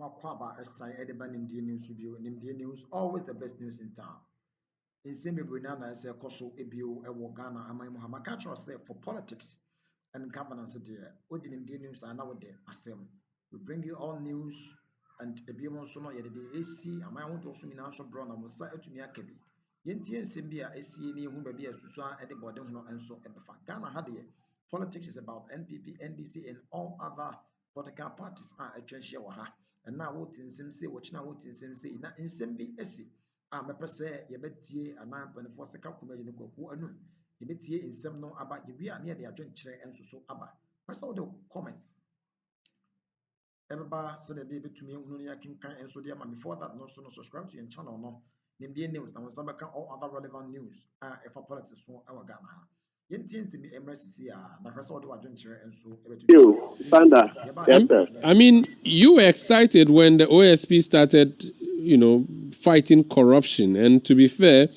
Our Kwaba SI Ediban News Review, Nimdia News, always the best news in town. In Semi Brunana, say Koso Ebio, Ewo Ghana, Amai Muhammad Kacho say for politics and governance, dear. Odi Nimdia News are nowadays. Asem. We bring you all news and Ebio Sono Yedi AC, Amai want also in Ansho Brown, and Musa to Miakabi. Yenti and Simbia, AC, whom baby as Susan at the bottom, and so Ebefa. Ghana had politics is about NPP, NDC, and all other political parties are a trenchia waha. And now what in some say, which now what in some say, now in some be essay. I'm a per se, ye betie a 9.4 second comedian who anum. Ye betie in some no about you are near the adventure and so about. Press out the comment. Everybody said a baby to me, Unia King and so dear man before that, no so no subscribe to your channel, no. Name the news, and some all other relevant news if a politics from our Ghana. I mean, you were excited when the OSP started, fighting corruption. And to be fair,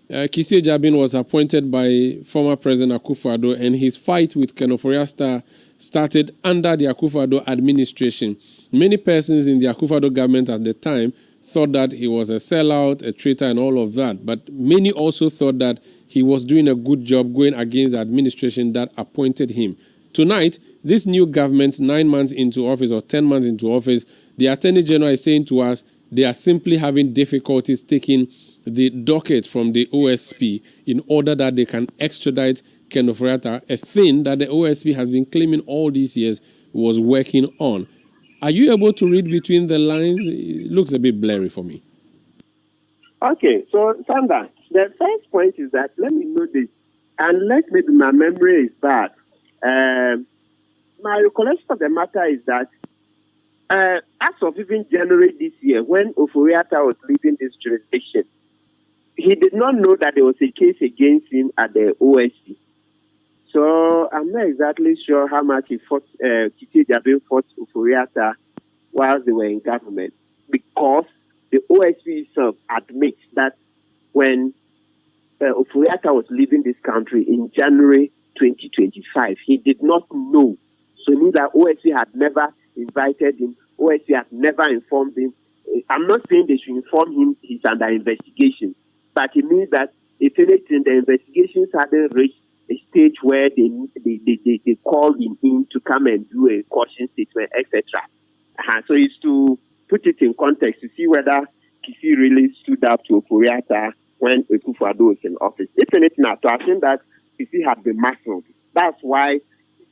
Kisi Jabin was appointed by former President Akufo-Addo, and his fight with Ken Ofori-Atta started under the Akufo-Addo administration. Many persons in the Akufo-Addo government at the time thought that he was a sellout, a traitor, and all of that. But many also thought that he was doing a good job going against the administration that appointed him. Tonight, this new government, 9 months into office or 10 months into office, the Attorney General is saying to us they are simply having difficulties taking the docket from the OSP in order that they can extradite Ken Ofori-Atta, a thing that the OSP has been claiming all these years was working on. Are you able to read between the lines? It looks a bit blurry for me. Okay, so Sandra, the first point is that let me know this, unless maybe my memory is bad. My recollection of the matter is that as of even January this year, when Ofori-Atta was leaving this jurisdiction, he did not know that there was a case against him at the OSP. So I'm not exactly sure how much he fought, Kisi Jabin fought Ofori-Atta while they were in government, because the OSP itself admits that when Ofori-Atta was leaving this country in January 2025, he did not know. So it means that OSP had never invited him, OSP had never informed him. I'm not saying they should inform him he's under investigation, but it means that if anything, the investigations hadn't reached a stage where they called him in to come and do a caution statement, etc. So it's to put it in context to see whether Kisi really stood up to Ofori-Atta when Akufo-Addo was in office. If anything, I think that Kisi had been muscled. That's why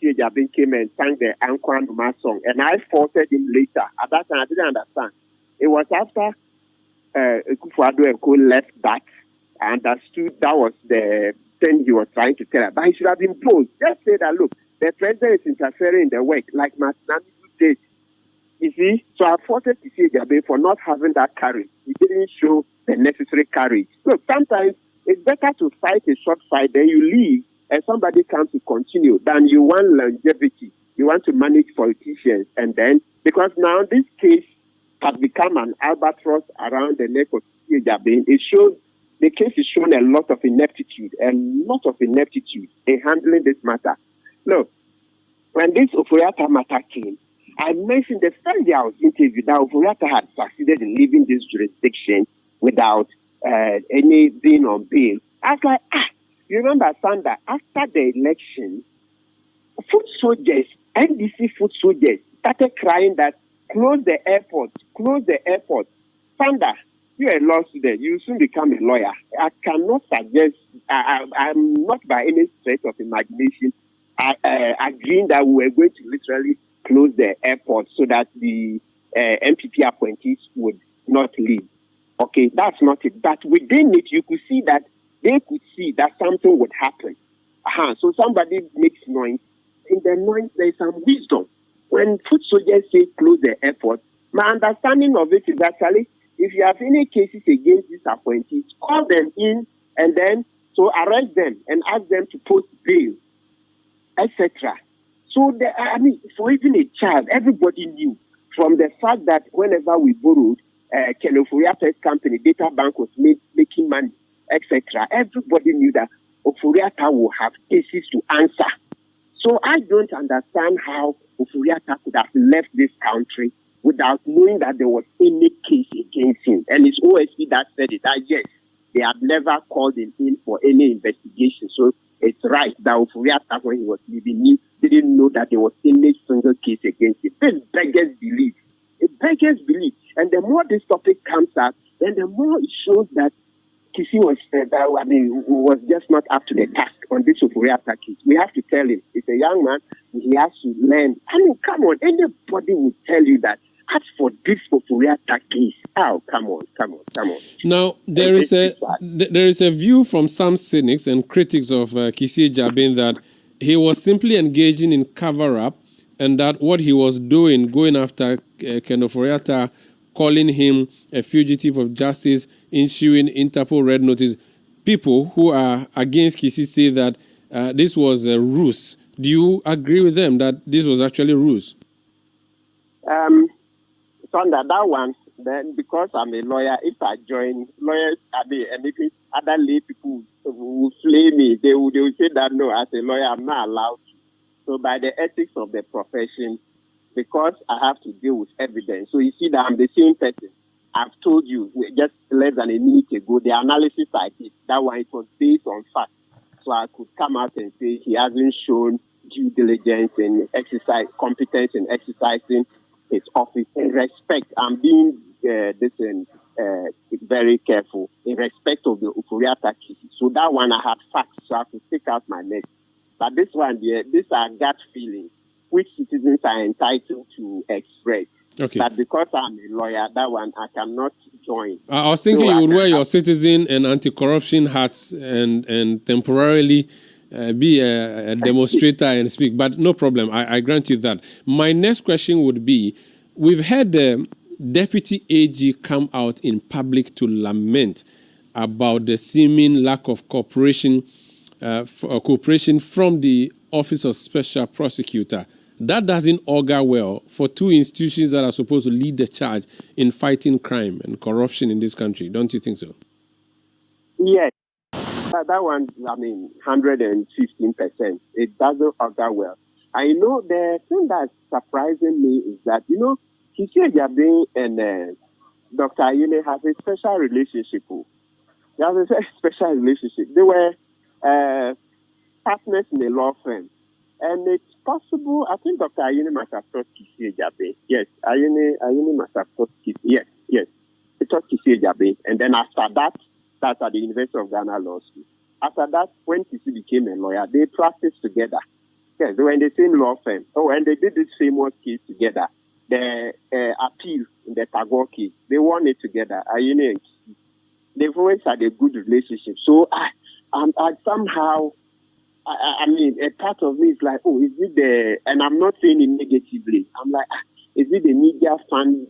Kisi Jabin came and sang the Ankwan Numa song, and I faulted him later. At that time, I didn't understand. It was after Akufo-Addo and co left that I understood that was the thing he was trying to tell us. But he should have been bold. Just say that, look, the president is interfering in the work, like Masinami did. You see, so I faulted Kisi Jabin for not having that courage. He didn't show the necessary courage. Look, sometimes it's better to fight a short fight, then you leave and somebody comes to continue, than you want longevity. You want to manage politicians, and then, because now this case has become an albatross around the neck of Kisi Jabin, the case is showing a lot of ineptitude in handling this matter. Look, when this Ofori-Atta matter came, I mentioned the first day I was interviewed that Ofori-Atta had succeeded in leaving this jurisdiction without anything on bail. I was like, you remember, Sandra, after the election, foot soldiers, NDC foot soldiers, started crying that close the airport. Sandra, you're a law student, you soon become a lawyer. I cannot suggest, I'm not by any stretch of imagination agreeing that we're going to literally close the airport so that the MPP appointees would not leave. Okay, that's not it. But within it, you could see that they could see that something would happen. So somebody makes noise. In the noise, there's some wisdom. When foot soldiers say close the airport, my understanding of it is actually, if you have any cases against these appointees, call them in and then arrest them and ask them to post bail, etc. So, for even a child, everybody knew from the fact that whenever we borrowed, Ken Ofori-Atta's company, Data Bank, was making money, etc. Everybody knew that Ofori-Atta will have cases to answer. So I don't understand how Ofori-Atta could have left this country without knowing that there was any case against him. And it's OSP that said it, that yes, they had never called him in for any investigation. So it's right that Oforiatta, when he was leaving, he didn't know that there was any single case against him. This beggars belief. It beggars belief. And the more this topic comes up, then the more it shows that Kisi was just not up to the task on this Oforiatta case. We have to tell him, it's a young man, he has to learn. I mean, come on, anybody would tell you that. As for this Oforiatta case, come on. Now, there is a view from some cynics and critics of Kisi Jabin that he was simply engaging in cover-up, and that what he was doing, going after Ken Oforiatta, calling him a fugitive of justice, issuing Interpol red notice. People who are against Kisi say that this was a ruse. Do you agree with them that this was actually a ruse? Under that one, then because I'm a lawyer, if I join lawyers, and if other lay people will flame me, they will say that no, as a lawyer, I'm not allowed to. So by the ethics of the profession, because I have to deal with evidence. So you see that I'm the same person. I've told you just less than a minute ago, the analysis I did, that one, it was based on facts. So I could come out and say he hasn't shown due diligence and competence in exercising his office. In respect, I'm being very careful in respect of the Oforiatta case. So that one I had facts, so I could take out my neck. But this one, these are gut feelings, which citizens are entitled to express. Okay. But because I'm a lawyer, that one I cannot join. I was thinking you would wear your citizen and anti-corruption hats and temporarily be a demonstrator and speak, but no problem. I grant you that. My next question would be, we've had the Deputy AG come out in public to lament about the seeming lack of cooperation from the Office of Special Prosecutor. That doesn't augur well for two institutions that are supposed to lead the charge in fighting crime and corruption in this country. Don't you think so? Yes. That one, 115%. It doesn't augur well. I know the thing that's surprising me is that, Kisi Jabin and Dr. Ayine have a special relationship. They have a special relationship. They were partners in a law firm. And it's possible, I think Dr. Ayine must have taught Kisi Jabin. Yes, Ayine must have taught Kisi. Yes. He taught Kisi Jabin. And then after that, that's at the University of Ghana Law School. After that, when Kisi became a lawyer, they practiced together. Yes, they were in the same law firm. Oh, and they did this famous case together. The appeal in the Tagore case. They won it together, Ayine and Kisi. They've always had a good relationship. So I somehow, a part of me is like, is it and I'm not saying it negatively. I'm like, is it the media funding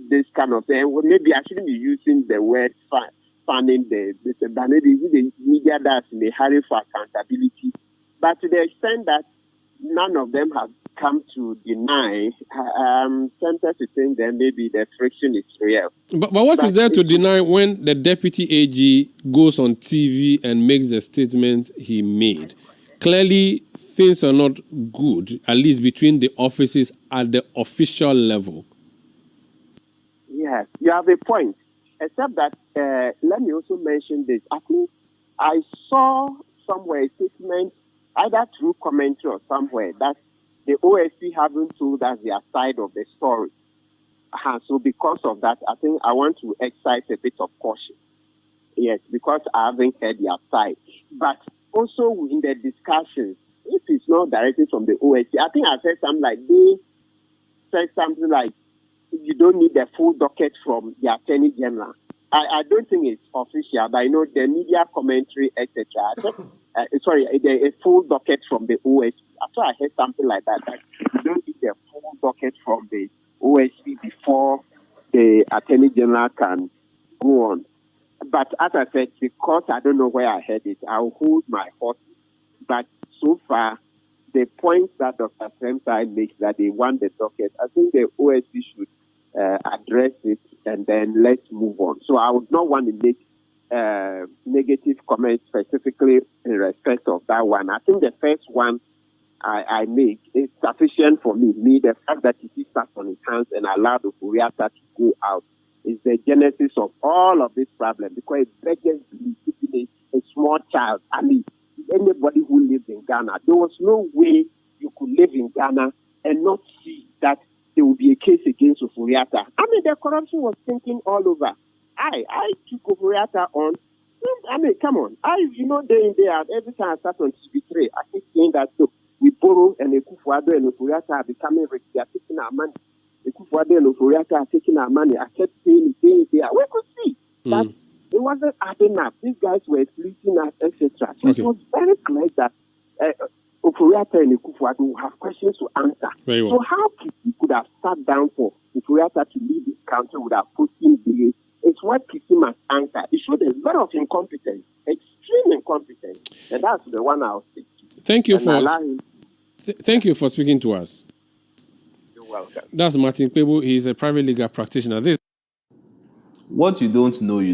this kind of thing? Well, maybe I shouldn't be using the word funding but maybe is it the media that's in a hurry for accountability? But to the extent that none of them have come to deny, tempted to think that maybe the friction is real. But what is there to deny when the Deputy AG goes on TV and makes the statement he made? Clearly, things are not good, at least between the offices at the official level. Yes, you have a point. Except that, let me also mention this. I think I saw somewhere a statement, either through commentary or somewhere, that the OSP haven't told us their side of the story. So because of that, I think I want to exercise a bit of caution. Yes, because I haven't heard their side. But also in the discussions, if it's not directly from the OSP, I think I said something like, they said something like, you don't need the full docket from the Attorney General. I don't think it's official, but I know the media commentary, etc. A full docket from the OSP. After I heard something like that, you don't need the full docket from the OSP before the Attorney General can go on. But as I said, because I don't know where I heard it, I'll hold my horses. But so far, the point that Dr. Semsai makes that they want the docket, I think the OSP should address it and then let's move on. So I would not want to make negative comments specifically in respect of that one. I think the first one I make is sufficient for me. The fact that he sat on his hands and allowed the Kuriata to go out is the genesis of all of this problem, because it beggars belief. A small child, I mean, anybody who lives in Ghana, there was no way you could live in Ghana and not see that there will be a case against Oforiatta. I mean, the corruption was thinking all over. I took Oforiatta on. I mean, come on. Day in, day out, every time I start on TV3, I keep saying that, look, we borrow and Ekufuado and Oforiatta are becoming rich. They are taking our money. Ekufuado and Oforiatta are taking our money. I kept saying it. We could see that it wasn't adding up. These guys were fleeting us, etc. So it was very clear that Oforiatta and Ekufuado will have questions to answer. Very well. So how Kisi could have sat down for Oforiatta to lead this country without putting days? It's what Kisi must answer. It showed a lot of incompetence, extreme incompetence, and that's the one I'll stick to. Thank you for speaking to us. You're welcome. That's Martin Kpebu. He's a private legal practitioner. What you don't know, you